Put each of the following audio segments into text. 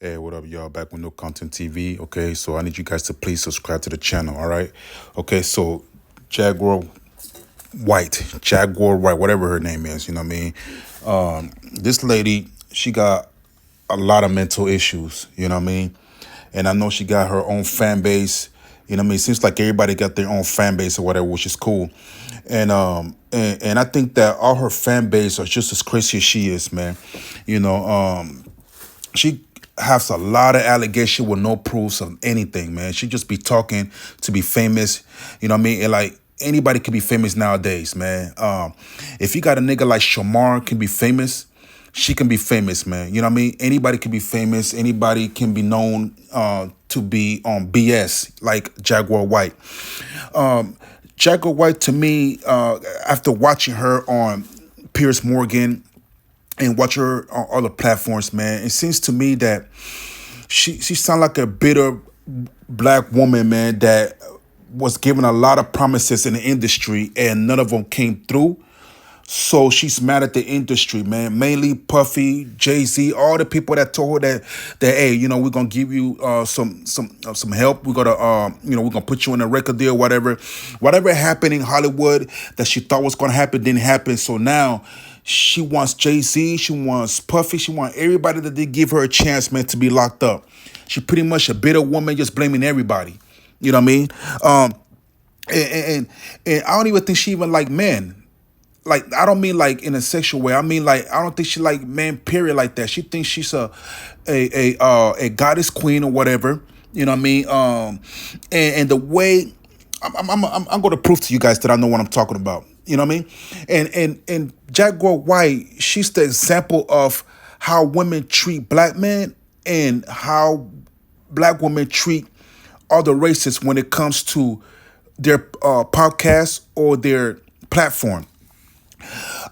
Hey, what up, y'all? Back with No Content TV. Okay, so I need you guys to please subscribe to the channel. All right. Okay, so Jaguar Jaguar White, whatever her name is. You know what I mean? This lady, she got a lot of mental issues. You know what I mean? And I know she got her own fan base. You know what I mean? It seems like everybody got their own fan base or whatever, which is cool. And I think that all her fan base are just as crazy as she is, man. You know, she has a lot of allegation with no proofs of anything, man. She just be talking to be famous. You know what I mean? And like anybody can be famous nowadays, man. If you got a nigga like Shamar can be famous, she can be famous, man. You know what I mean? Anybody can be famous. Anybody can be known to be on BS, like Jaguar White. Jaguar White, to me, after watching her on Pierce Morgan and watch her on other platforms, man, it seems to me that she sound like a bitter black woman, man, that was given a lot of promises in the industry and none of them came through. So she's mad at the industry, man. Mainly Puffy, Jay-Z, all the people that told her that hey, you know, we're gonna give you some help. We're gonna we're gonna put you in a record deal, whatever. Whatever happened in Hollywood that she thought was gonna happen didn't happen. So now she wants Jay-Z, she wants Puffy, she wants everybody that did give her a chance, man, to be locked up. She pretty much a bitter woman, just blaming everybody. You know what I mean? And I don't even think she even like men. Like, I don't mean like in a sexual way. I mean like I don't think she like men period like that. She thinks she's a goddess queen or whatever. You know what I mean? And the way I'm going to prove to you guys that I know what I'm talking about. You know what I mean? And Jaguar White, she's the example of how women treat black men and how black women treat other races when it comes to their podcast or their platform.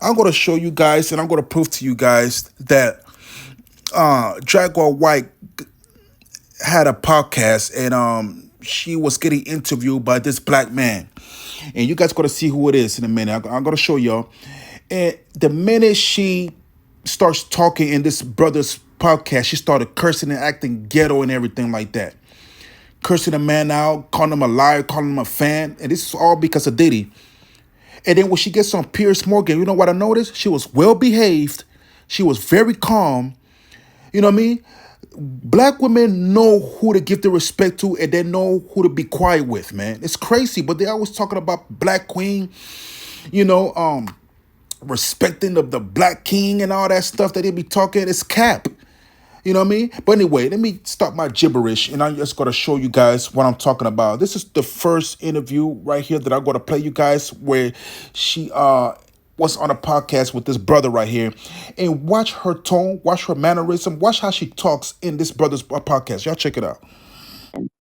I'm going to show you guys and I'm going to prove to you guys that Jaguar White had a podcast and she was getting interviewed by this black man. And you guys got to see who it is in a minute. I'm going to show y'all. And the minute she starts talking in this brother's podcast, she started cursing and acting ghetto and everything like that. Cursing the man out, calling him a liar, calling him a fan. And this is all because of Diddy. And then when she gets on Pierce Morgan, you know what I noticed? She was well behaved. She was very calm. You know what I mean? Black women know who to give the respect to and they know who to be quiet with, man. It's crazy, but they always talking about Black Queen, you know, respecting the Black King and all that stuff that they be talking. It's cap. You know what I mean? But anyway, let me stop my gibberish and I'm just going to show you guys what I'm talking about. This is the first interview right here that I'm going to play you guys where she was on a podcast with this brother right here. And watch her tone, watch her mannerism, watch how she talks in this brother's podcast. Y'all check it out.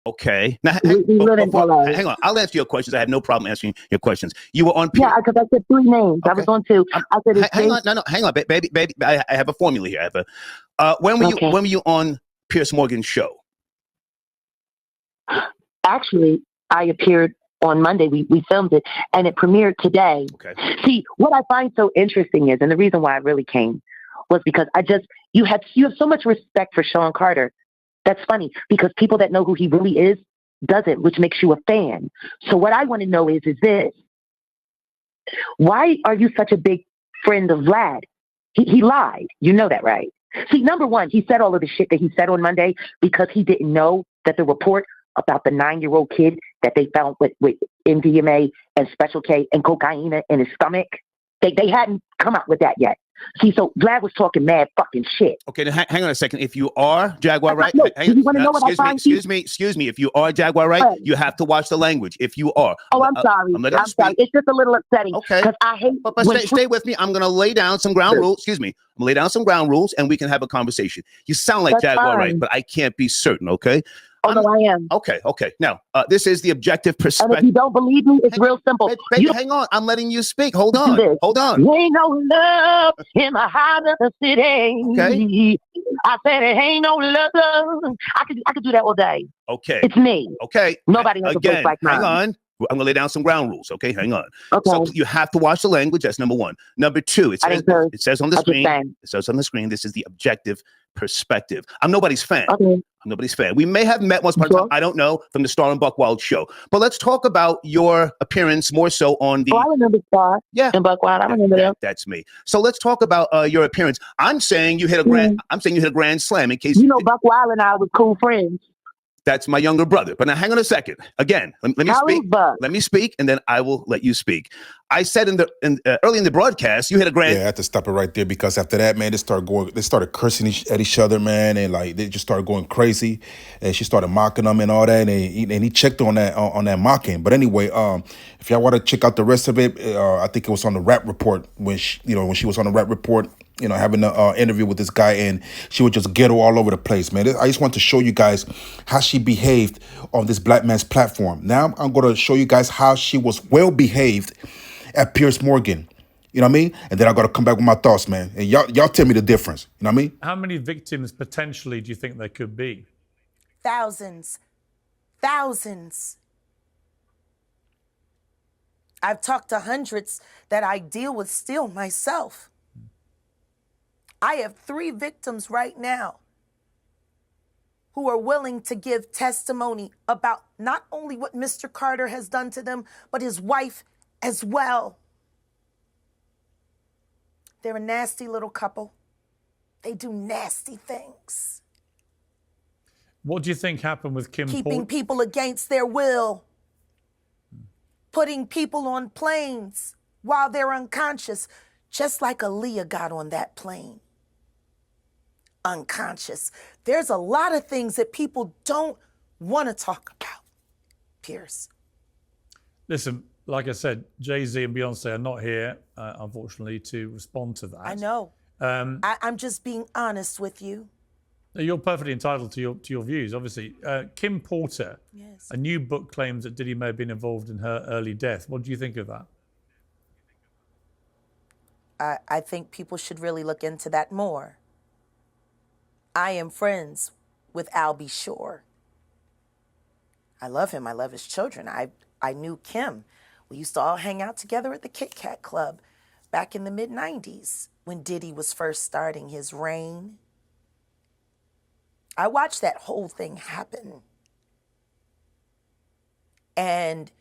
Okay. Now, hang on. I'll answer your questions. I have no problem answering your questions. You were on. Yeah, because I said three names. Okay. I was on two. I said, hang on. No, hang on, baby. I have a formula here. I have a. When were you on Pierce Morgan's show? Actually, I appeared on Monday. We filmed it, and it premiered today. Okay. See, what I find so interesting is, and the reason why I really came was because you have so much respect for Sean Carter. That's funny because people that know who he really is doesn't, which makes you a fan. So what I want to know is this: why are you such a big friend of Vlad? He lied. You know that, right? See, number one, he said all of the shit that he said on Monday because he didn't know that the report about the 9-year-old kid that they found with MDMA and Special K and cocaine in his stomach, they hadn't come out with that yet. See, so Vlad was talking mad fucking shit. Okay, now hang on a second. If you are Jaguar Right, excuse me. If you are Jaguar Right, you have to watch the language. If you are, I'm sorry. I'm sorry. It's just a little upsetting. Okay, because I hate. But stay with me. I'm gonna lay down some ground rules. Excuse me. I'm gonna lay down some ground rules, and we can have a conversation. You sound like Jaguar Right, but I can't be certain. Okay. Oh, no, I am. Okay. Now, this is the objective perspective. And if you don't believe me, it's real simple. Baby, hang on. I'm letting you speak. Hold on. There ain't no love in my heart of the city. Okay. I said it ain't no love. I could do that all day. Okay. It's me. Okay. Nobody has a voice like mine. Hang on. I'm gonna lay down some ground rules. Okay, hang on. Okay. So you have to watch the language. That's number one. Number two, it says on the screen. It says on the screen. This is the objective perspective. I'm nobody's fan. Okay. I'm nobody's fan. We may have met once upon a time. I don't know, from the Star and Buck Wild show. But let's talk about your appearance more so on the. Oh, I remember Star. Yeah. And Buck Wild. I remember that. That's me. So let's talk about your appearance. I'm saying you hit a grand. I'm saying you hit a grand slam. In case Buck Wild and I was cool friends. That's my younger brother. But now hang on a second. Again, let me speak. Let me speak, and then I will let you speak. I said early in the broadcast, you hit a grand. Yeah, I had to stop it right there because after that, man, they started cursing at each other, man, and like they just started going crazy. And she started mocking them and all that, and he checked on that mocking. But anyway, if y'all want to check out the rest of it, I think it was on the Rap Report when she was on the Rap Report. Having an interview with this guy, and she would just ghetto all over the place, man. I just want to show you guys how she behaved on this black man's platform. Now I'm going to show you guys how she was well behaved at Piers Morgan. You know what I mean? And then I got to come back with my thoughts, man. And y'all tell me the difference. You know what I mean? How many victims potentially do you think there could be? Thousands. Thousands. I've talked to hundreds that I deal with still myself. I have 3 victims right now who are willing to give testimony about not only what Mr. Carter has done to them, but his wife as well. They're a nasty little couple. They do nasty things. What do you think happened with Kim Porter? Keeping people against their will. Putting people on planes while they're unconscious, just like Aaliyah got on that plane. Unconscious. There's a lot of things that people don't want to talk about, Piers. Listen, like I said, Jay-Z and Beyonce are not here, unfortunately, to respond to that. I know. I'm just being honest with you. You're perfectly entitled to your views, obviously. Kim Porter, yes. A new book claims that Diddy may have been involved in her early death. What do you think of that? I think people should really look into that more. I am friends with Albie Shore. I love him. I love his children. I knew Kim. We used to all hang out together at the Kit Kat Club back in the mid-90s when Diddy was first starting his reign. I watched that whole thing happen. And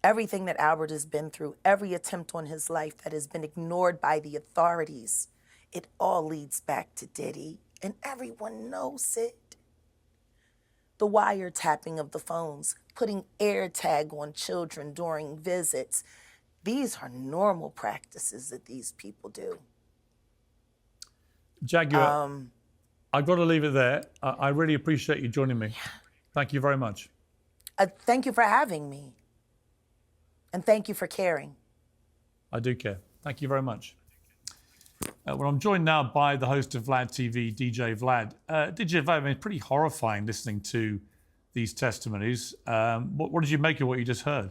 everything that Albert has been through, every attempt on his life that has been ignored by the authorities, it all leads back to Diddy. And everyone knows it. The wiretapping of the phones, putting air tag on children during visits. These are normal practices that these people do. Jaguar, I've got to leave it there. I really appreciate you joining me. Thank you very much. Thank you for having me. And thank you for caring. I do care. Thank you very much. Well, I'm joined now by the host of Vlad TV, DJ Vlad. DJ Vlad, I mean, pretty horrifying listening to these testimonies. What did you make of what you just heard?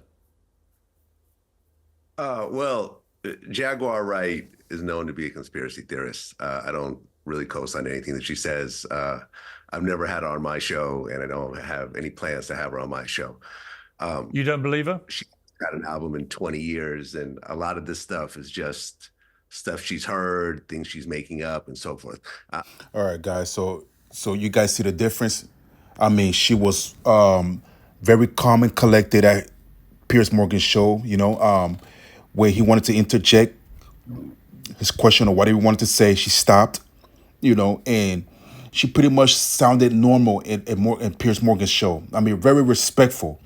Well, Jaguar Wright is known to be a conspiracy theorist. I don't really co-sign anything that she says. I've never had her on my show, and I don't have any plans to have her on my show. You don't believe her? She's got an album in 20 years, and a lot of this stuff is just stuff she's heard, things she's making up, and so forth. All right, guys. So you guys see the difference? I mean, she was very calm and collected at Piers Morgan's show, where he wanted to interject his question or whatever he wanted to say. She stopped, and she pretty much sounded normal in Piers Morgan's show. I mean, very respectful.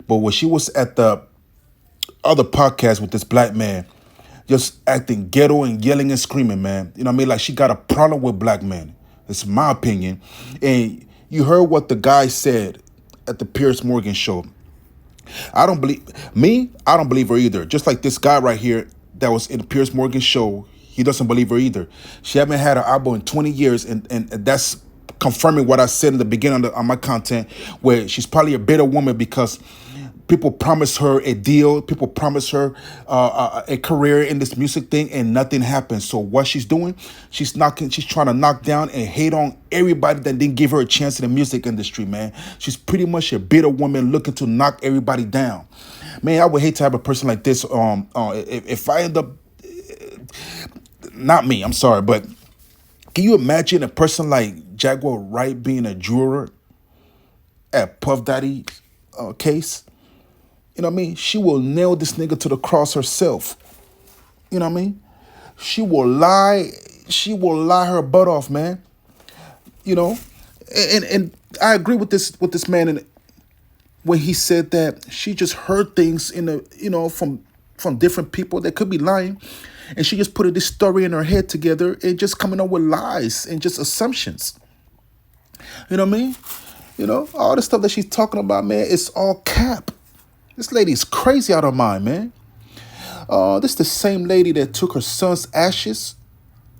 But when she was at the other podcast with this black man, just acting ghetto and yelling and screaming, man. You know what I mean? Like she got a problem with black men. It's my opinion. And you heard what the guy said at the Piers Morgan show. I don't believe her either. Just like this guy right here that was in the Piers Morgan show, he doesn't believe her either. She haven't had an album in 20 years, and that's confirming what I said in the beginning on my content, where she's probably a bitter woman because People promise her a deal. People promise her a career in this music thing, and nothing happens. So what she's doing, she's trying to knock down and hate on everybody that didn't give her a chance in the music industry, man. She's pretty much a bitter woman looking to knock everybody down. Man, I would hate to have a person like this. If I end up, not me, I'm sorry, but can you imagine a person like Jaguar Wright being a juror at Puff Daddy's case? You know what I mean? She will nail this nigga to the cross herself. You know what I mean? She will lie her butt off, man. You know? And I agree with this man and when he said that she just heard things from different people that could be lying. And she just put this story in her head together and just coming up with lies and just assumptions. You know what I mean? You know, all the stuff that she's talking about, man, it's all cap. This lady's crazy out of her mind, man. This is the same lady that took her son's ashes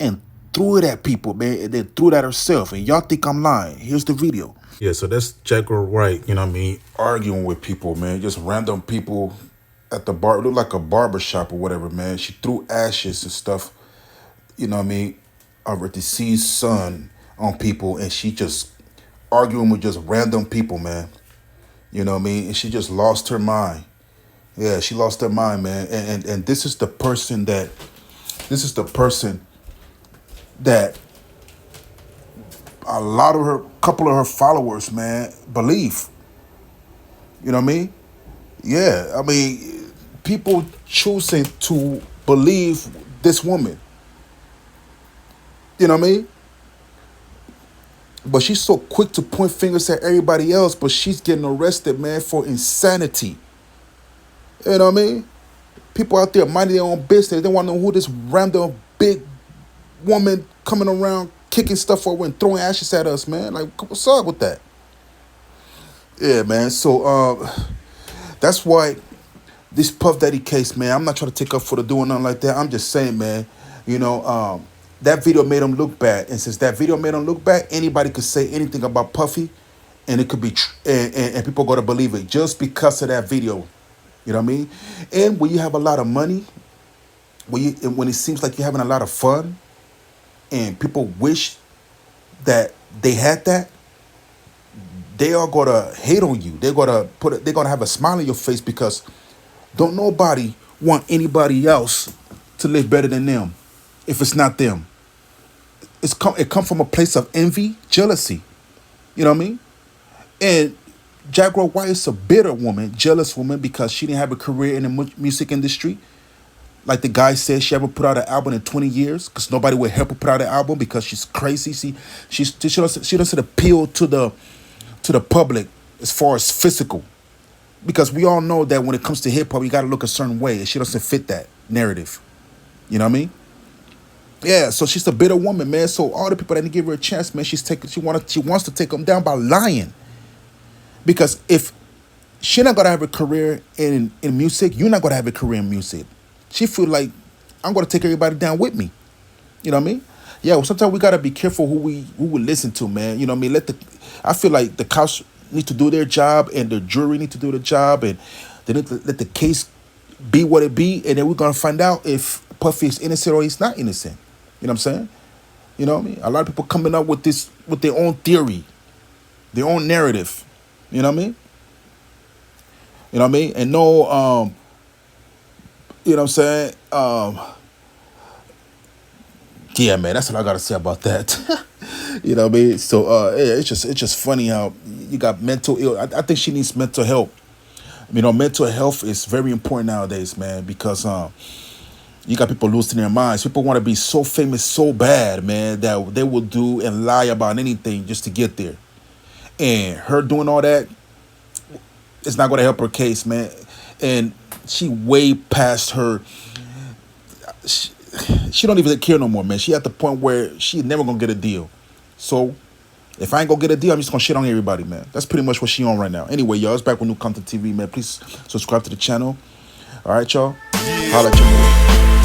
and threw it at people, man, and then threw it at herself. And y'all think I'm lying. Here's the video. Yeah, so that's Jaguar Wright, you know what I mean, arguing with people, man. Just random people at the bar. It looked like a barber shop or whatever, man. She threw ashes and stuff, you know what I mean, of her deceased son on people. And she just arguing with just random people, man. You know what I mean? And she just lost her mind. Yeah, she lost her mind, man. And this is the person that couple of her followers, man, believe. You know what I mean? Yeah, I mean, people choosing to believe this woman. You know what I mean? But she's so quick to point fingers at everybody else, but she's getting arrested, man, for insanity. You know what I mean? People out there minding their own business. They want to know who this random big woman coming around kicking stuff over and throwing ashes at us, man. Like, what's up with that? Yeah, man. So that's why this Puff Daddy case, man, I'm not trying to take up for the doing nothing like that. I'm just saying, man, you know, that video made him look bad. And since that video made him look bad, anybody could say anything about Puffy, and it could be and people go to believe it just because of that video. You know what I mean? And when you have a lot of money, when it seems like you're having a lot of fun, and people wish that they had that, they are gonna hate on you. They're gonna have a smile on your face because don't nobody want anybody else to live better than them if it's not them. It come from a place of envy, jealousy. You know what I mean? And Jaguar Wright is a bitter woman, jealous woman, because she didn't have a career in the music industry. Like the guy said, she haven't put out an album in 20 years because nobody would help her put out an album because she's crazy. She doesn't appeal to the public as far as physical. Because we all know that when it comes to hip hop, you got to look a certain way, and she doesn't fit that narrative. You know what I mean? Yeah, so she's a bitter woman, man. So all the people that didn't give her a chance, man, she wants to take them down by lying. Because if she's not gonna have a career in music, you're not gonna have a career in music. She feel like I'm gonna take everybody down with me. You know what I mean? Yeah, well, sometimes we gotta be careful who we listen to, man. You know what I mean? I feel like the cops need to do their job and the jury need to do the job, and they need to let the case be what it be, and then we're gonna find out if Puffy is innocent or he's not innocent. You know what I'm saying? You know what I mean? A lot of people coming up with their own theory, their own narrative. You know what I mean? You know what I mean? And no, you know what I'm saying? Yeah, man, that's what I gotta say about that. You know what I mean? So yeah, it's just funny how you got mental ill. I think she needs mental help. You know, mental health is very important nowadays, man, because you got people losing their minds. People want to be so famous so bad, man, that they will do and lie about anything just to get there. And her doing all that, it's not going to help her case, man. And she way past her. She don't even care no more, man. She at the point where she never going to get a deal. So if I ain't going to get a deal, I'm just going to shit on everybody, man. That's pretty much what she on right now. Anyway, y'all, it's back with New Content TV, man. Please subscribe to the channel. All right, y'all. Holla at you.